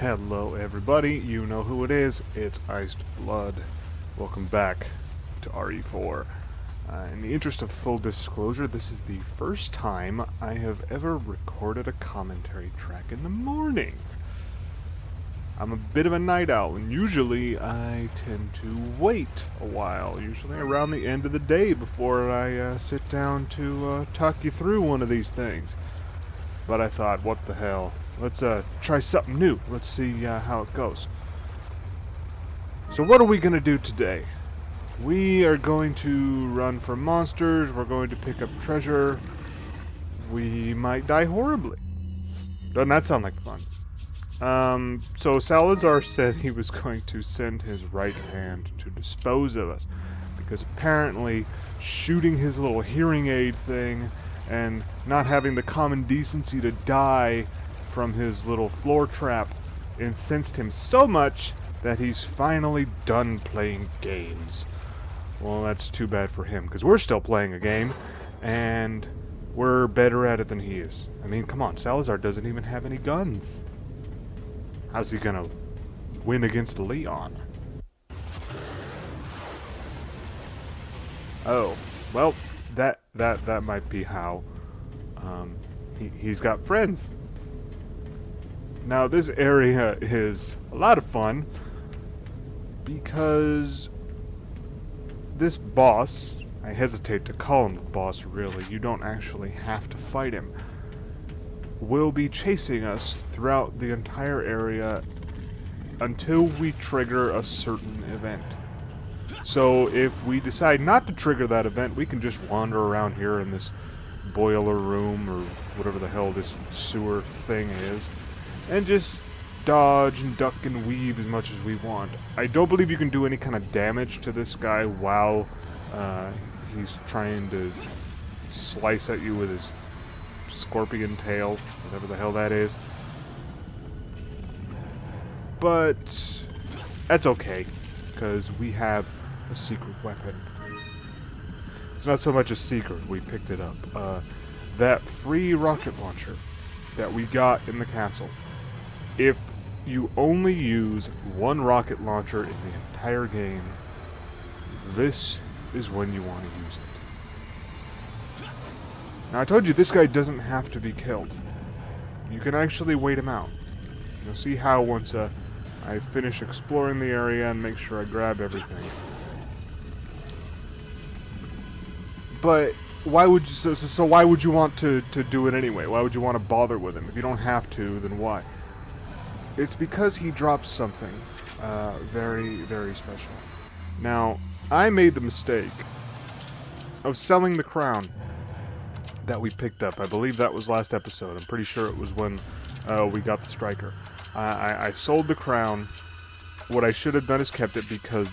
Hello everybody, you know who it is, it's Iced Blood. Welcome back to RE4. In the interest of full disclosure, this is the first time I have ever recorded a commentary track in the morning. I'm a bit of a night owl, and usually I tend to wait a while, usually around the end of the day before I sit down to talk you through one of these things. But I thought, what the hell? Let's try something new. Let's see how it goes. So what are we going to do today? We are going to run for monsters. We're going to pick up treasure. We might die horribly. Doesn't that sound like fun? So Salazar said he was going to send his right hand to dispose of us. Because apparently shooting his little hearing aid thing and not having the common decency to die from his little floor trap incensed him so much that he's finally done playing games. Well, that's too bad for him, because we're still playing a game, and we're better at it than he is. I mean, come on, Salazar doesn't even have any guns. How's he gonna win against Leon? Oh, well, that might be how. He's got friends. Now, this area is a lot of fun because this boss, I hesitate to call him the boss really, you don't actually have to fight him, will be chasing us throughout the entire area until we trigger a certain event. So if we decide not to trigger that event, we can just wander around here in this boiler room or whatever the hell this sewer thing is and just dodge and duck and weave as much as we want. I don't believe you can do any kind of damage to this guy while he's trying to slice at you with his scorpion tail, whatever the hell that is. But that's okay, because we have a secret weapon. It's not so much a secret, we picked it up. That free rocket launcher that we got in the castle. If you only use one rocket launcher in the entire game, this is when you want to use it. Now I told you this guy doesn't have to be killed. You can actually wait him out. You'll see how once I finish exploring the area and make sure I grab everything. But why would you? So why would you want to do it anyway? Why would you want to bother with him? If you don't have to, then why? It's because he drops something very, very special. Now, I made the mistake of selling the crown that we picked up. I believe that was last episode. I'm pretty sure it was when we got the striker. I sold the crown. What I should have done is kept it, because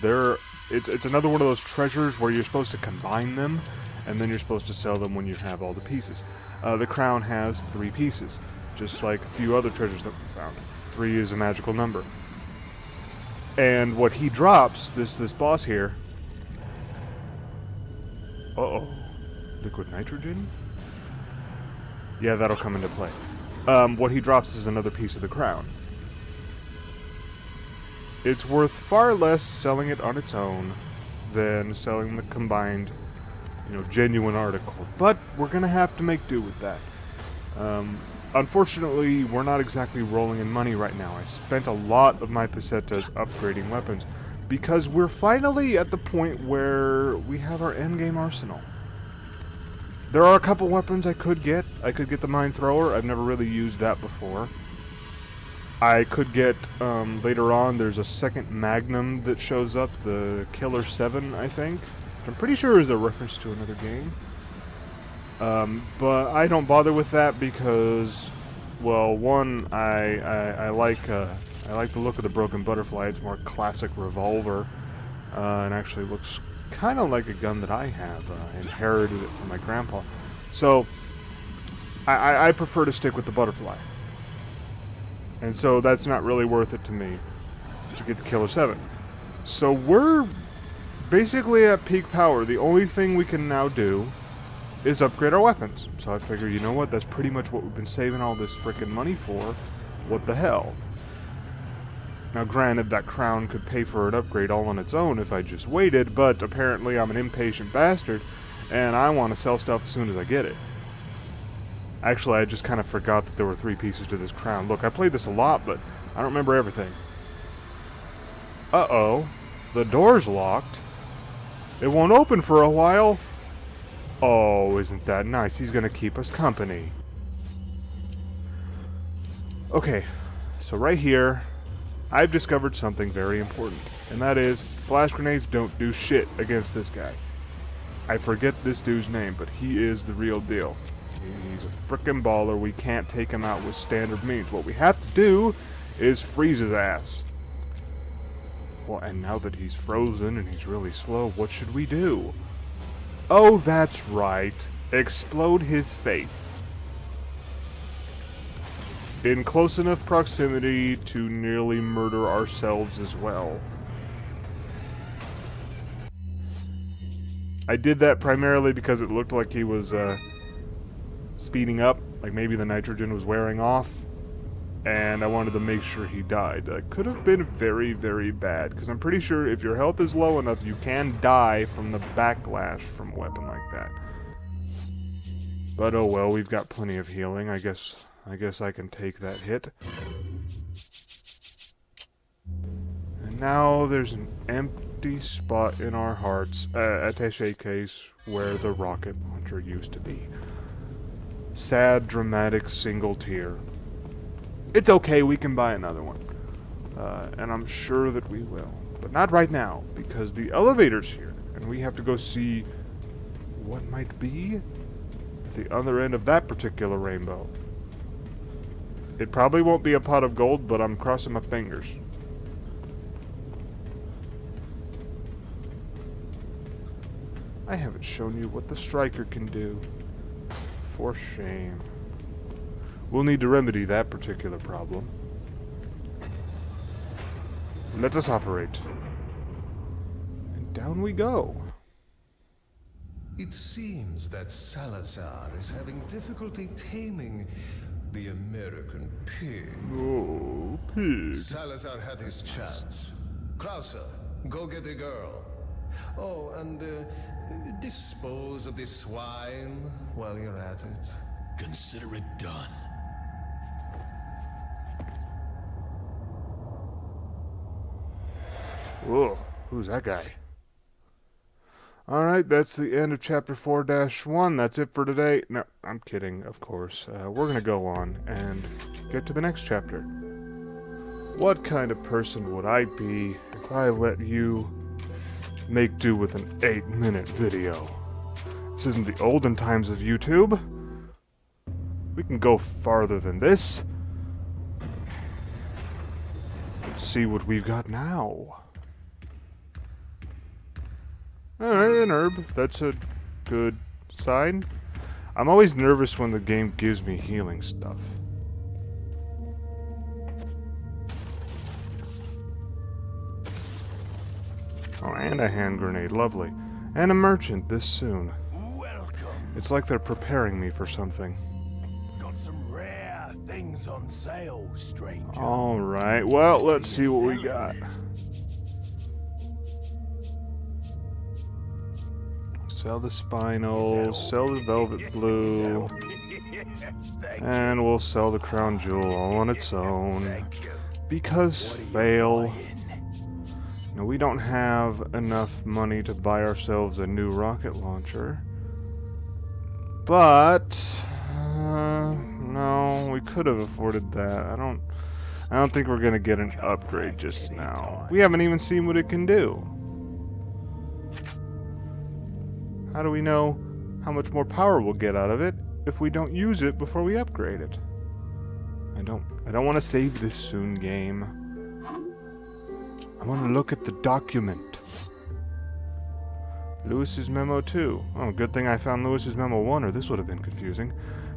it's another one of those treasures where you're supposed to combine them, and then you're supposed to sell them when you have all the pieces. The crown has 3 pieces, just like a few other treasures that we found. 3 is a magical number. And what he drops, this boss here... Uh-oh. Liquid nitrogen? Yeah, that'll come into play. What he drops is another piece of the crown. It's worth far less selling it on its own than selling the combined, genuine article. But we're gonna have to make do with that. Unfortunately, we're not exactly rolling in money right now. I spent a lot of my pesetas upgrading weapons because we're finally at the point where we have our endgame arsenal. There are a couple weapons I could get. I could get the mine thrower. I've never really used that before. I could get, later on, there's a second Magnum that shows up, the Killer 7, I think. Which I'm pretty sure is a reference to another game. But I don't bother with that because, well, one, I like the look of the Broken Butterfly. It's more classic revolver, and actually looks kind of like a gun that I have. Inherited it from my grandpa. So, I prefer to stick with the Butterfly. And so that's not really worth it to me to get the Killer 7. So we're basically at peak power. The only thing we can now do is upgrade our weapons. So I figure, you know what, that's pretty much what we've been saving all this frickin' money for. What the hell? Now granted, that crown could pay for an upgrade all on its own if I just waited, but apparently I'm an impatient bastard, and I want to sell stuff as soon as I get it. Actually, I just kind of forgot that there were 3 pieces to this crown. Look, I played this a lot, but I don't remember everything. Uh-oh. The door's locked. It won't open for a while. Oh, isn't that nice? He's gonna keep us company. Okay, so right here, I've discovered something very important, and that is flash grenades don't do shit against this guy. I forget this dude's name, but he is the real deal. He's a frickin' baller. We can't take him out with standard means. What we have to do is freeze his ass. Well, and now that he's frozen and he's really slow, what should we do? Oh, that's right. Explode his face. In close enough proximity to nearly murder ourselves as well. I did that primarily because it looked like he was speeding up, like maybe the nitrogen was wearing off, and I wanted to make sure he died. That could have been very, very bad, because I'm pretty sure if your health is low enough, you can die from the backlash from a weapon like that. But oh well, we've got plenty of healing. I guess I can take that hit. And now there's an empty spot in our hearts, attaché case where the rocket launcher used to be. Sad, dramatic, single tear. It's okay, we can buy another one. And I'm sure that we will. But not right now, because the elevator's here, and we have to go see what might be at the other end of that particular rainbow. It probably won't be a pot of gold, but I'm crossing my fingers. I haven't shown you what the striker can do. For shame. We'll need to remedy that particular problem. Let us operate. And down we go. It seems that Salazar is having difficulty taming the American pig. Oh, pig. Salazar had his chance. Krauser, go get the girl. Oh, and dispose of the swine while you're at it. Consider it done. Whoa, who's that guy? Alright, that's the end of Chapter 4-1. That's it for today. No, I'm kidding, of course. We're gonna go on and get to the next chapter. What kind of person would I be if I let you make do with an 8-minute video? This isn't the olden times of YouTube. We can go farther than this. Let's see what we've got now. Alright, an herb. That's a good sign. I'm always nervous when the game gives me healing stuff. Oh, and a hand grenade. Lovely. And a merchant this soon. Welcome. It's like they're preparing me for something. Got some rare things on sale, stranger. Alright, well, let's see what we got. Sell the spinels, sell the velvet blue, and we'll sell the crown jewel all on its own. Because fail. Now, we don't have enough money to buy ourselves a new rocket launcher. But no, we could have afforded that. I don't think we're gonna get an upgrade just now. We haven't even seen what it can do. How do we know how much more power we'll get out of it if we don't use it before we upgrade it? I don't want to save this soon, game. I want to look at the document. Loiss's Memo 2. Oh, good thing I found Loiss's Memo 1, or this would have been confusing.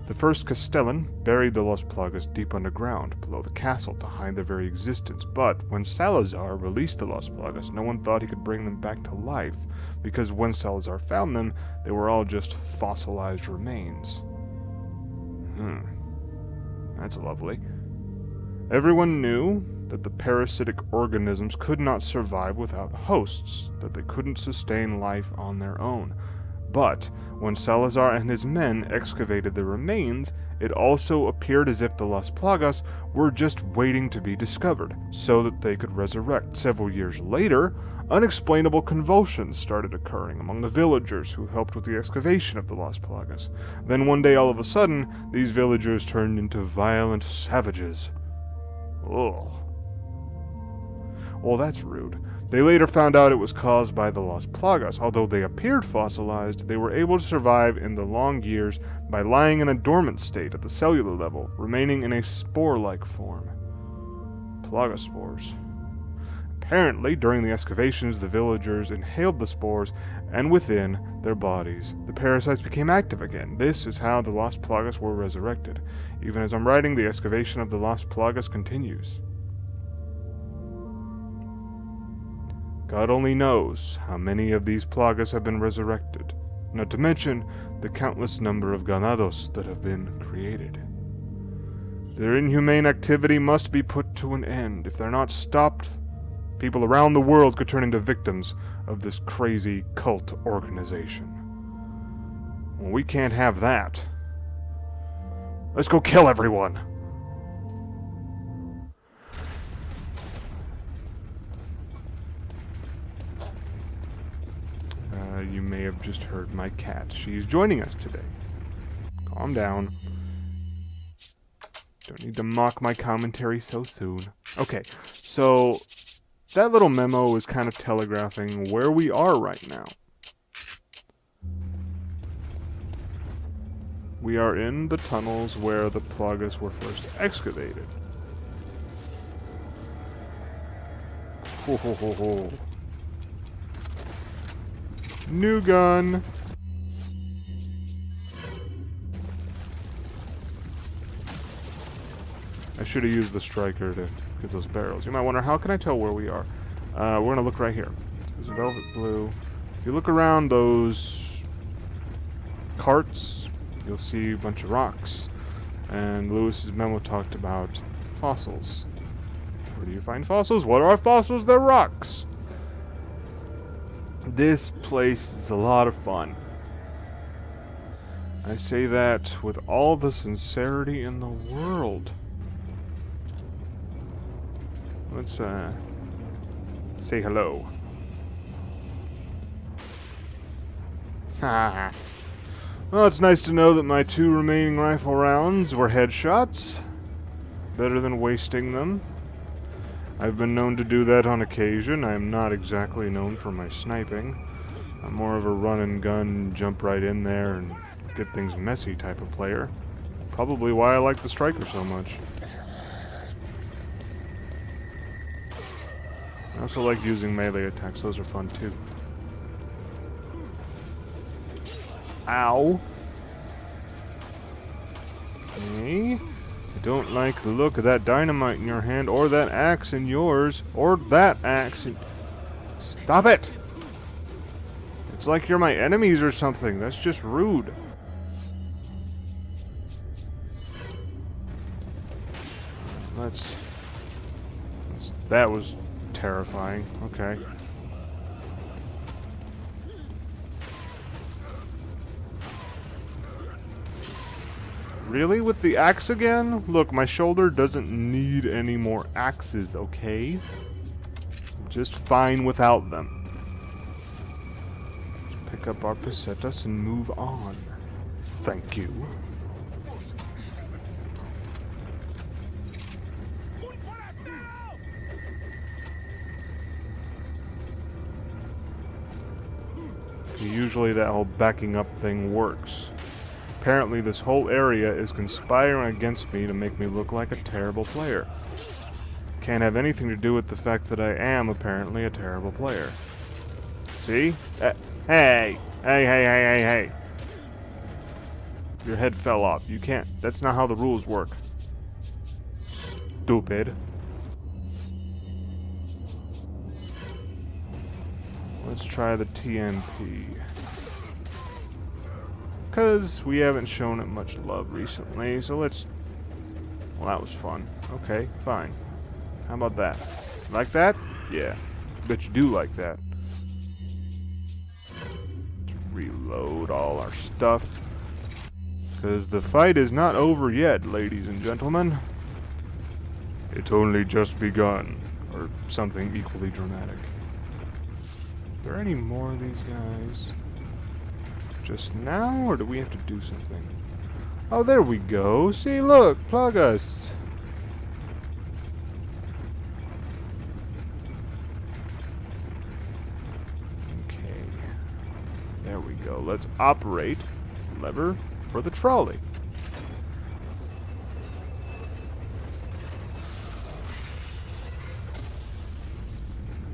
The first Castellan buried the Las Plagas deep underground, below the castle, to hide their very existence. But when Salazar released the Las Plagas, no one thought he could bring them back to life, because when Salazar found them, they were all just fossilized remains. That's lovely. Everyone knew that the parasitic organisms could not survive without hosts, that they couldn't sustain life on their own. But when Salazar and his men excavated the remains, it also appeared as if the Las Plagas were just waiting to be discovered, so that they could resurrect. Several years later, unexplainable convulsions started occurring among the villagers who helped with the excavation of the Las Plagas. Then one day, all of a sudden, these villagers turned into violent savages. Ugh. Well, that's rude. They later found out it was caused by the Las Plagas. Although they appeared fossilized, they were able to survive in the long years by lying in a dormant state at the cellular level, remaining in a spore-like form. Plaga spores. Apparently, during the excavations, the villagers inhaled the spores, and within their bodies, the parasites became active again. This is how the Las Plagas were resurrected. Even as I'm writing, the excavation of the Las Plagas continues. God only knows how many of these plagas have been resurrected, not to mention the countless number of ganados that have been created. Their inhumane activity must be put to an end. If they're not stopped, people around the world could turn into victims of this crazy cult organization. Well, we can't have that. Let's go kill everyone! You may have just heard my cat. She's joining us today. Calm down. Don't need to mock my commentary so soon. Okay, so that little memo is kind of telegraphing where we are right now. We are in the tunnels where the plagas were first excavated. Ho ho ho ho. New gun. I should have used the striker to get those barrels. You might wonder, how can I tell where we are? We're going to look right here. There's velvet blue. If you look around those carts, you'll see a bunch of rocks. And Loiss's memo talked about fossils. Where do you find fossils? What are fossils? They're rocks. This place is a lot of fun. I say that with all the sincerity in the world. Let's say hello. Haha. Well, it's nice to know that my 2 remaining rifle rounds were headshots. Better than wasting them. I've been known to do that on occasion. I am not exactly known for my sniping. I'm more of a run and gun, jump right in there and get things messy type of player. Probably why I like the striker so much. I also like using melee attacks. Those are fun too. Ow. Okay. I don't like the look of that dynamite in your hand, or that axe in yours, or that axe in... Stop it! It's like you're my enemies or something. That's just rude. That was terrifying. Okay. Really? With the axe again? Look, my shoulder doesn't need any more axes, okay? I'm just fine without them. Let's pick up our pesetas and move on. Thank you. Usually that whole backing up thing works. Apparently this whole area is conspiring against me to make me look like a terrible player. Can't have anything to do with the fact that I am apparently a terrible player. See? Hey. Your head fell off. You can't. That's not how the rules work. Stupid. Let's try the TNT. Because we haven't shown it much love recently, so let's Well, that was fun. Okay, fine. How about that? Like that? Yeah. Bet you do like that. Let's reload all our stuff. Because the fight is not over yet, ladies and gentlemen. It's only just begun. Or something equally dramatic. Are there any more of these guys? Just now, or do we have to do something? Oh, there we go. See, look, plug us. Okay. There we go. Let's operate lever for the trolley.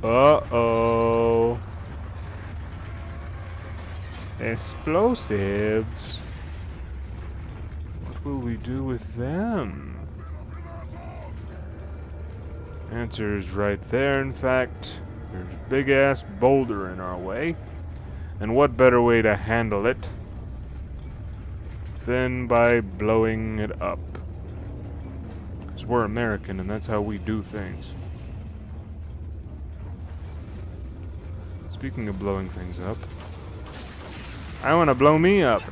Uh-oh. Explosives. What will we do with them? Answer's right there, in fact. There's a big-ass boulder in our way. And what better way to handle it than by blowing it up? Because we're American, and that's how we do things. Speaking of blowing things up, I want to blow me up.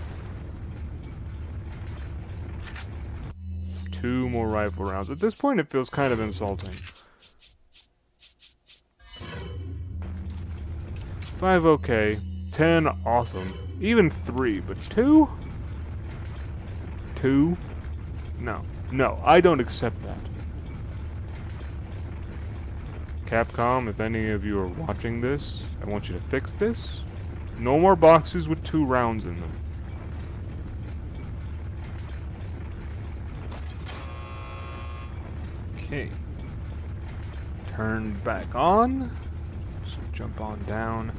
2 more rifle rounds. At this point, it feels kind of insulting. 5 okay. 10 awesome. Even 3, but 2? 2? No. No, I don't accept that. Capcom, if any of you are watching this, I want you to fix this. No more boxes with 2 rounds in them. Okay. Turn back on. So jump on down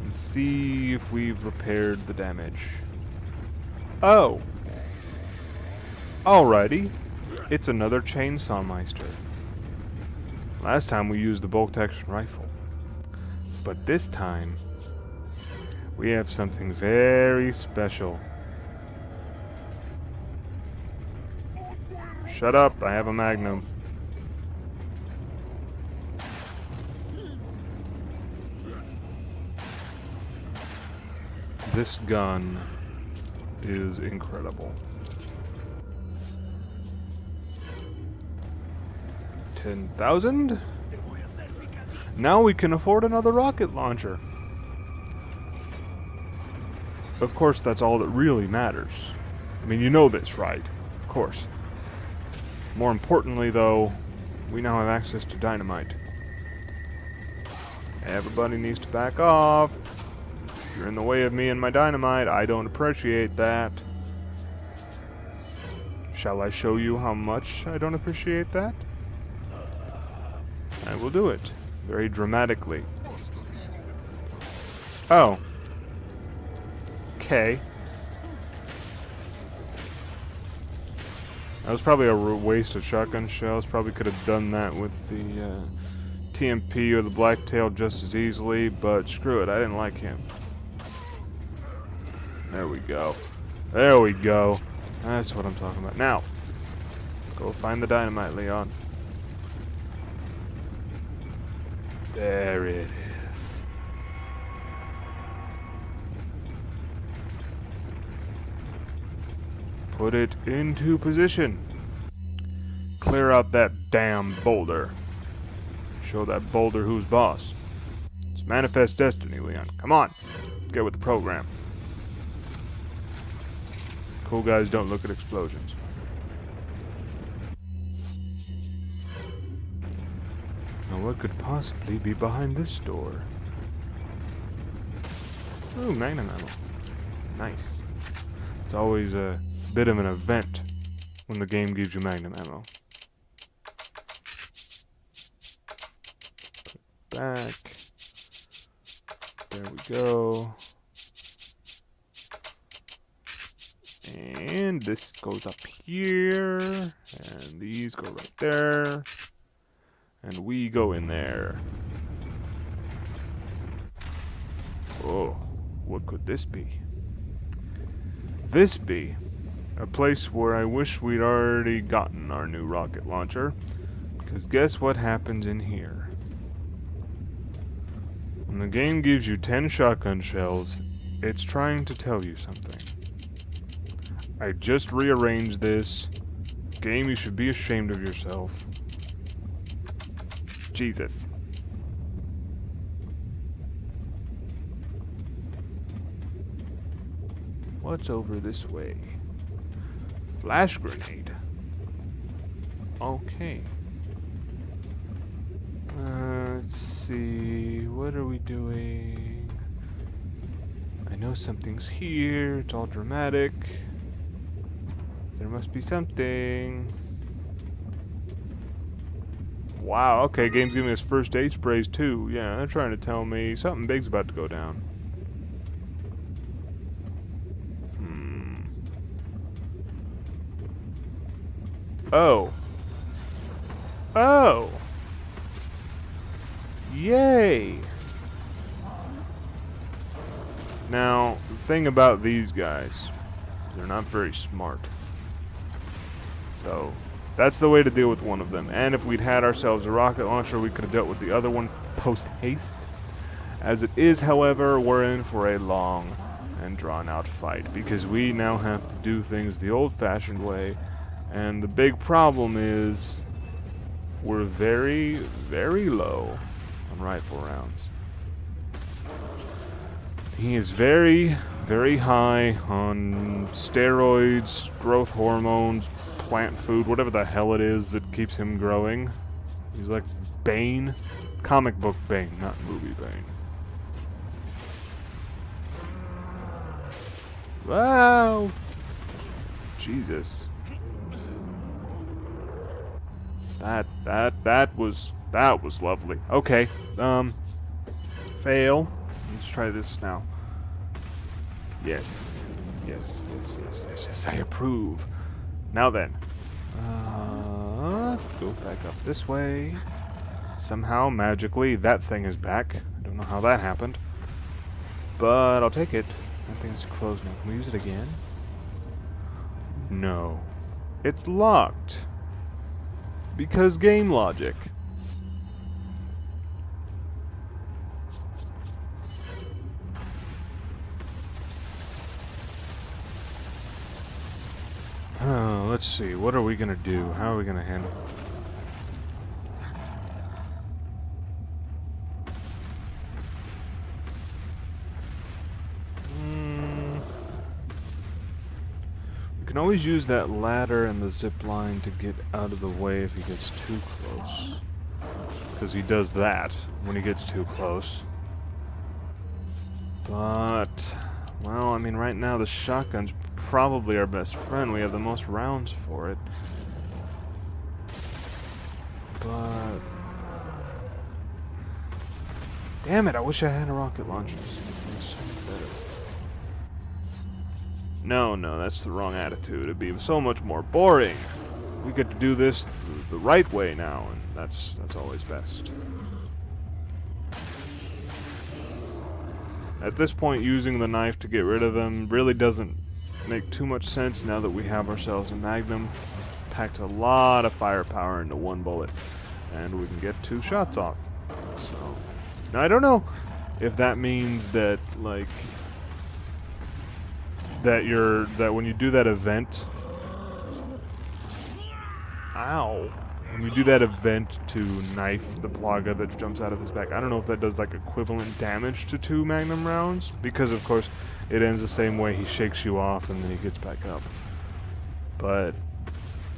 and see if we've repaired the damage. Oh! Alrighty. It's another Chainsaw Meister. Last time we used the bolt-action rifle. But this time, we have something very special. Shut up, I have a Magnum. This gun is incredible. 10,000? Now we can afford another rocket launcher. Of course, that's all that really matters. I mean, you know this, right? Of course. More importantly, though, we now have access to dynamite. Everybody needs to back off. If you're in the way of me and my dynamite, I don't appreciate that. Shall I show you how much I don't appreciate that? I will do it. Very dramatically. Oh. Okay. That was probably a waste of shotgun shells. Probably could have done that with the TMP or the Blacktail just as easily, but screw it. I didn't like him. There we go. There we go. That's what I'm talking about. Now, go find the dynamite, Leon. There it is. Put it into position. Clear out that damn boulder. Show that boulder who's boss. It's manifest destiny, Leon. Come on. Get with the program. Cool guys don't look at explosions. Now what could possibly be behind this door? Ooh, Magna Metal. Nice. It's always a bit of an event when the game gives you Magnum ammo. Put it back. There we go. And this goes up here. And these go right there. And we go in there. Oh, what could this be? This be A place where I wish we'd already gotten our new rocket launcher. Because guess what happens in here? When the game gives you 10 shotgun shells, it's trying to tell you something. I just rearranged this. Game, you should be ashamed of yourself. Jesus. What's over this way? Flash grenade. Okay. Let's see. What are we doing? I know something's here. It's all dramatic. There must be something. Wow, okay, game's giving us first aid sprays too. Yeah, they're trying to tell me something big's about to go down. Oh. Oh. Yay. Now, the thing about these guys, they're not very smart. So, that's the way to deal with one of them. And if we'd had ourselves a rocket launcher, we could have dealt with the other one post-haste. As it is, however, we're in for a long and drawn-out fight, because we now have to do things the old-fashioned way, and the big problem is we're very, very low on rifle rounds. He is very, very high on steroids, growth hormones, plant food, whatever the hell it is that keeps him growing. He's like Bane. Comic book Bane, not movie Bane. Wow! Jesus. That was lovely. Okay. Fail. Let's try this now. Yes. Yes, I approve. Now then. Go back up this way. Somehow, magically, that thing is back. I don't know how that happened. But I'll take it. That thing's closed now. Can we use it again? No. It's locked. Because game logic. Let's see. What are we gonna do? How are we gonna handle? We can always use that ladder and the zip line to get out of the way if he gets too close. Because he does that when he gets too close. But, well, I mean, right now the shotgun's probably our best friend. We have the most rounds for it. But... damn it, I wish I had a rocket launcher. This is so much better. No, that's the wrong attitude. It'd be so much more boring. We get to do this the right way now, and that's always best. At this point, using the knife to get rid of them really doesn't make too much sense now that we have ourselves a Magnum. Packed a lot of firepower into one bullet, and we can get 2 shots off. So, now I don't know if that means that, like, that when you do that event, ow, when you do that event to knife the Plaga that jumps out of his back, I don't know if that does like equivalent damage to 2 Magnum rounds, because of course it ends the same way. He shakes you off and then he gets back up. But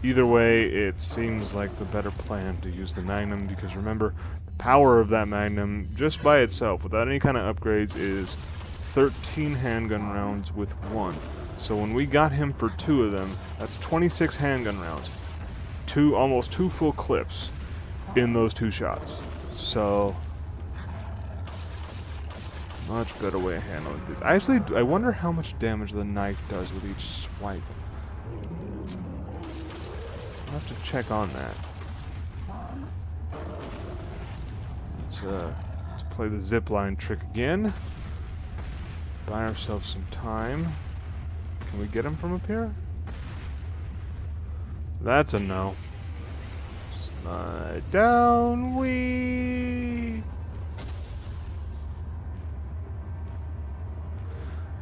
either way, it seems like the better plan to use the Magnum, because remember, the power of that Magnum just by itself without any kind of upgrades is 13 handgun rounds with 1. So when we got him for 2 of them, that's 26 handgun rounds. Almost 2 full clips in those 2 shots. So much better way of handling this. I wonder how much damage the knife does with each swipe. I'll have to check on that. Let's play the zipline trick again. Buy ourselves some time. Can we get him from up here? That's a no. Slide down, wee.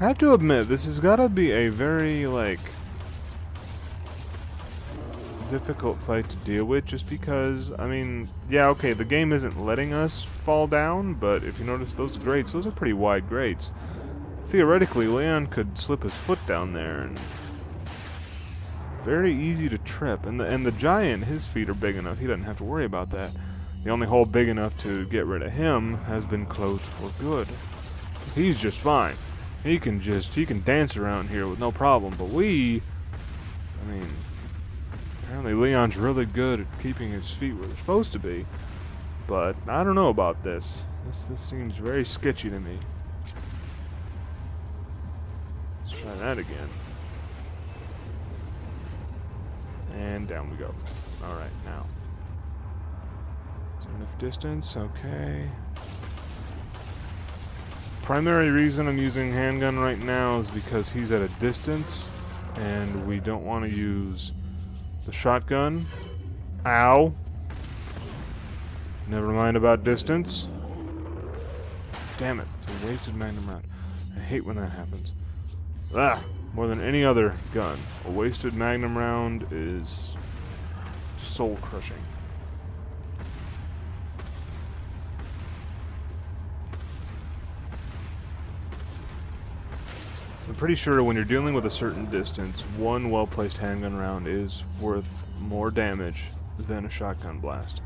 I have to admit, this has got to be a very, like, difficult fight to deal with, just because, I mean, yeah, okay, the game isn't letting us fall down, but if you notice those grates, those are pretty wide grates. Theoretically, Leon could slip his foot down there, and very easy to trip. And the giant, his feet are big enough, he doesn't have to worry about that. The only hole big enough to get rid of him has been closed for good. He's just fine. He can dance around here with no problem, but I mean, apparently Leon's really good at keeping his feet where they're supposed to be, but I don't know about this. This seems very sketchy to me. Let's try that again. And down we go. Alright, now. Is there enough distance? Okay. Primary reason I'm using handgun right now is because he's at a distance, and we don't want to use the shotgun. Ow. Never mind about distance. Damn it, it's a wasted magnum round. I hate when that happens. Ah, more than any other gun. A wasted magnum round is soul crushing. So I'm pretty sure when you're dealing with a certain distance, one well-placed handgun round is worth more damage than a shotgun blast.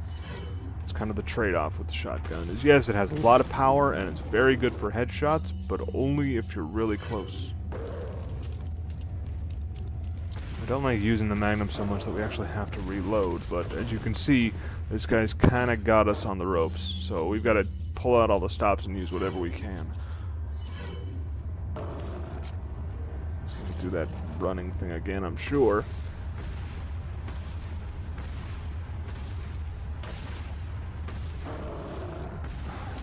It's kind of the trade-off with the shotgun. Is yes, it has a lot of power and it's very good for headshots, but only if you're really close. I don't like using the Magnum so much that we actually have to reload, but as you can see, this guy's kind of got us on the ropes, so we've got to pull out all the stops and use whatever we can. He's going to do that running thing again, I'm sure.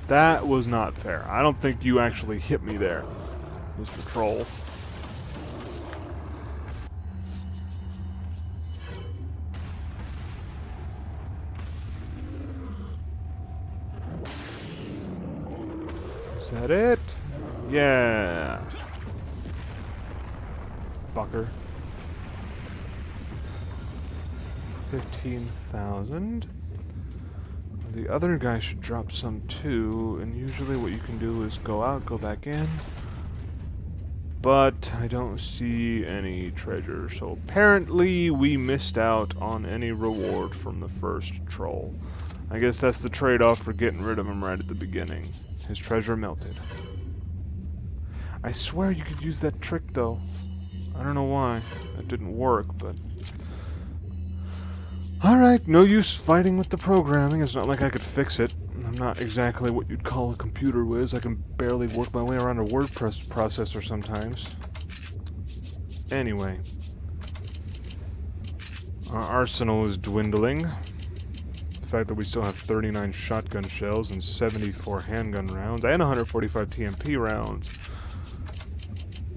That was not fair. I don't think you actually hit me there, Mr. Troll. Is that it? Yeah. Fucker. 15,000. The other guy should drop some too, and usually what you can do is go out, go back in. But I don't see any treasure, so apparently we missed out on any reward from the first troll. I guess that's the trade-off for getting rid of him right at the beginning. His treasure melted. I swear you could use that trick, though. I don't know why. That didn't work, but... Alright, no use fighting with the programming. It's not like I could fix it. I'm not exactly what you'd call a computer whiz. I can barely work my way around a word processor sometimes. Anyway. Our arsenal is dwindling. The fact that we still have 39 shotgun shells and 74 handgun rounds and 145 TMP rounds.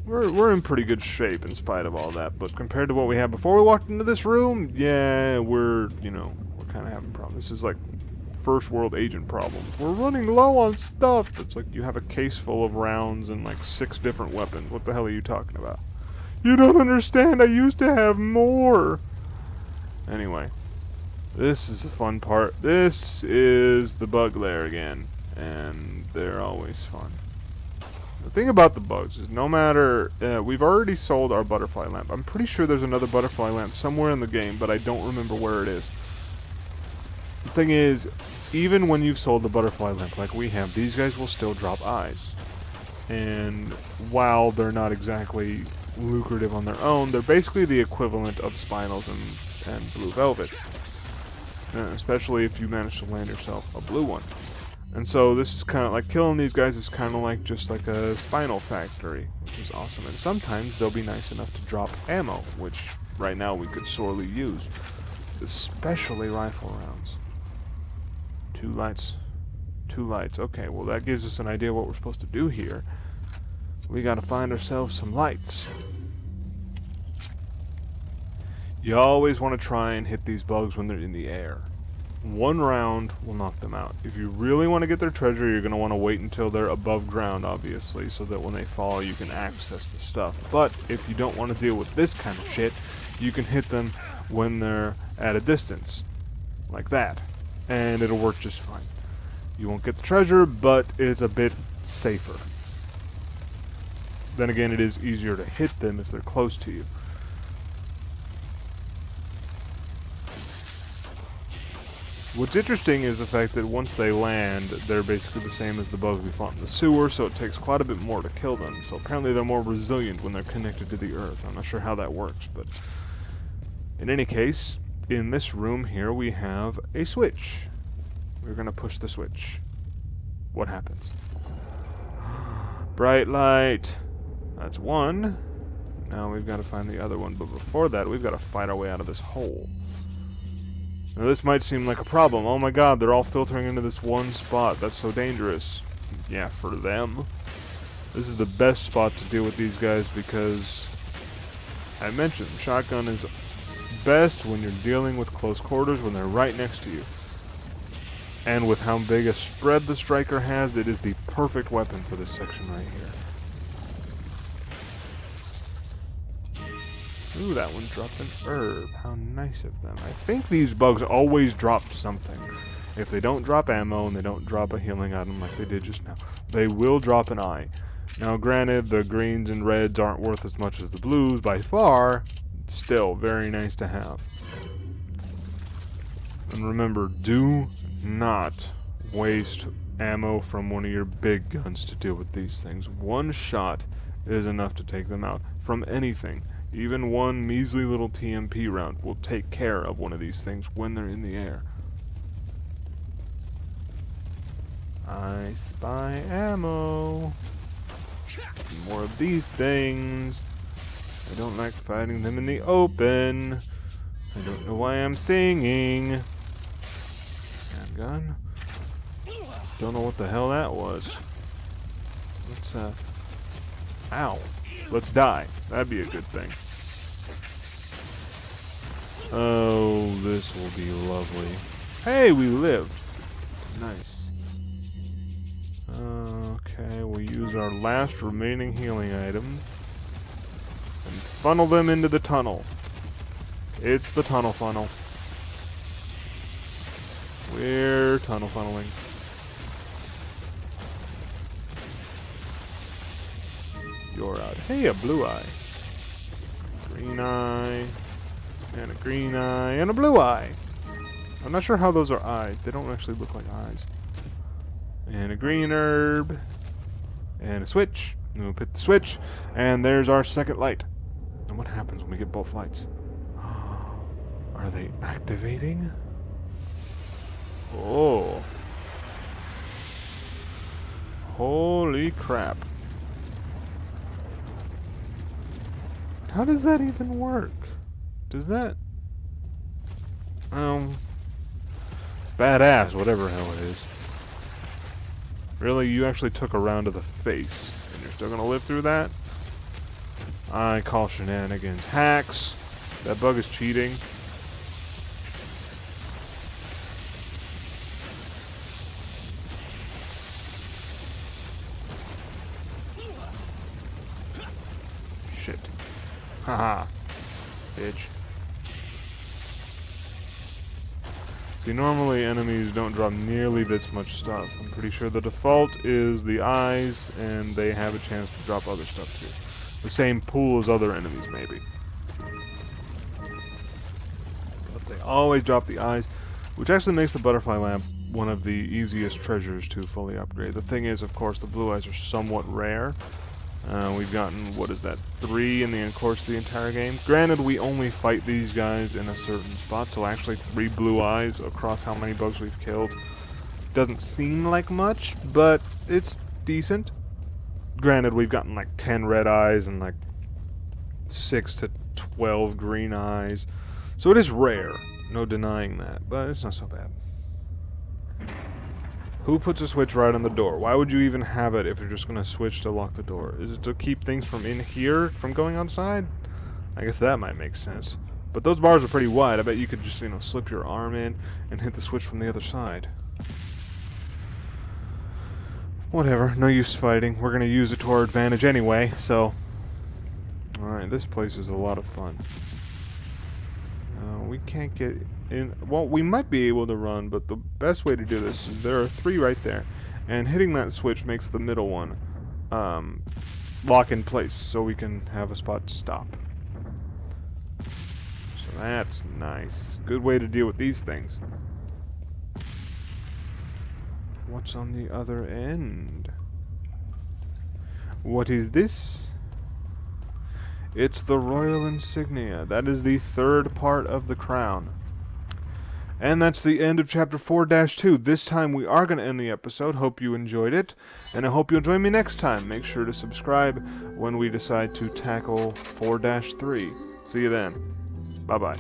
We're in pretty good shape in spite of all that, but compared to what we had before we walked into this room, yeah, we're kind of having problems. This is like first world agent problems. We're running low on stuff. It's like you have a case full of rounds and like 6 different weapons. What the hell are you talking about? You don't understand. I used to have more. Anyway. This is the fun part. This is the bug lair again, and they're always fun. The thing about the bugs is no matter... we've already sold our butterfly lamp. I'm pretty sure there's another butterfly lamp somewhere in the game, but I don't remember where it is. The thing is, even when you've sold the butterfly lamp like we have, these guys will still drop eyes. And while they're not exactly lucrative on their own, they're basically the equivalent of spinels and blue velvets. Especially if you manage to land yourself a blue one. And so this is kind of like killing these guys is kind of like just like a spinal factory, which is awesome. And sometimes they'll be nice enough to drop ammo, which right now we could sorely use, especially rifle rounds. 2 lights. 2 lights. Okay, well that gives us an idea of what we're supposed to do here. We gotta find ourselves some lights. You always want to try and hit these bugs when they're in the air. One round will knock them out. If you really want to get their treasure, you're going to want to wait until they're above ground, obviously, so that when they fall, you can access the stuff. But if you don't want to deal with this kind of shit, you can hit them when they're at a distance, like that, and it'll work just fine. You won't get the treasure, but it's a bit safer. Then again, it is easier to hit them if they're close to you. What's interesting is the fact that once they land, they're basically the same as the bugs we fought in the sewer, so it takes quite a bit more to kill them. So apparently they're more resilient when they're connected to the earth. I'm not sure how that works, but in any case, in this room here we have a switch. We're going to push the switch. What happens? Bright light. That's one. Now we've got to find the other one, but before that we've got to fight our way out of this hole. Now this might seem like a problem. Oh my god, they're all filtering into this one spot. That's so dangerous. Yeah, for them. This is the best spot to deal with these guys because, I mentioned, shotgun is best when you're dealing with close quarters, when they're right next to you. And with how big a spread the striker has, it is the perfect weapon for this section right here. Ooh, that one dropped an herb. How nice of them. I think these bugs always drop something. If they don't drop ammo and they don't drop a healing item like they did just now, they will drop an eye. Now granted, the greens and reds aren't worth as much as the blues by far. Still, very nice to have. And remember, do not waste ammo from one of your big guns to deal with these things. One shot is enough to take them out from anything. Even one measly little TMP round will take care of one of these things when they're in the air. I spy ammo. More of these things. I don't like fighting them in the open. I don't know why I'm singing. Handgun. Don't know what the hell that was. Let's, ow. Let's die. That'd be a good thing. Oh, this will be lovely. Hey, we lived. Nice. Okay, we'll use our last remaining healing items and funnel them into the tunnel. It's the tunnel funnel. We're tunnel funneling. You're out. Hey, a blue eye. Green eye. And a green eye. And a blue eye. I'm not sure how those are eyes. They don't actually look like eyes. And a green herb. And a switch. And we'll hit the switch. And there's our second light. And what happens when we get both lights? Are they activating? Oh. Holy crap. How does that even work? Does that... It's badass, whatever the hell it is. Really? You actually took a round to the face, and you're still gonna live through that? I call shenanigans. Hacks! That bug is cheating. Shit. Haha. Bitch. See, normally enemies don't drop nearly this much stuff. I'm pretty sure the default is the eyes, and they have a chance to drop other stuff too. The same pool as other enemies, maybe. But they always drop the eyes, which actually makes the butterfly lamp one of the easiest treasures to fully upgrade. The thing is, of course, the blue eyes are somewhat rare. We've gotten, what is that, 3 in the course of the entire game. Granted, we only fight these guys in a certain spot, so actually 3 blue eyes across how many bugs we've killed doesn't seem like much, but it's decent. Granted, we've gotten like 10 red eyes and like 6 to 12 green eyes, so it is rare, no denying that, but it's not so bad. Who puts a switch right on the door? Why would you even have it if you're just going to switch to lock the door? Is it to keep things from in here, from going outside? I guess that might make sense. But those bars are pretty wide. I bet you could just, you know, slip your arm in and hit the switch from the other side. Whatever, no use fighting. We're gonna use it to our advantage anyway, so... Alright, this place is a lot of fun. We can't get in... Well, we might be able to run, but the best way to do this is there are 3 right there. And hitting that switch makes the middle one lock in place, so we can have a spot to stop. So that's nice. Good way to deal with these things. What's on the other end? What is this? It's the royal insignia. That is the 3rd part of the crown. And that's the end of Chapter 4-2. This time we are going to end the episode. Hope you enjoyed it. And I hope you'll join me next time. Make sure to subscribe when we decide to tackle 4-3. See you then. Bye-bye.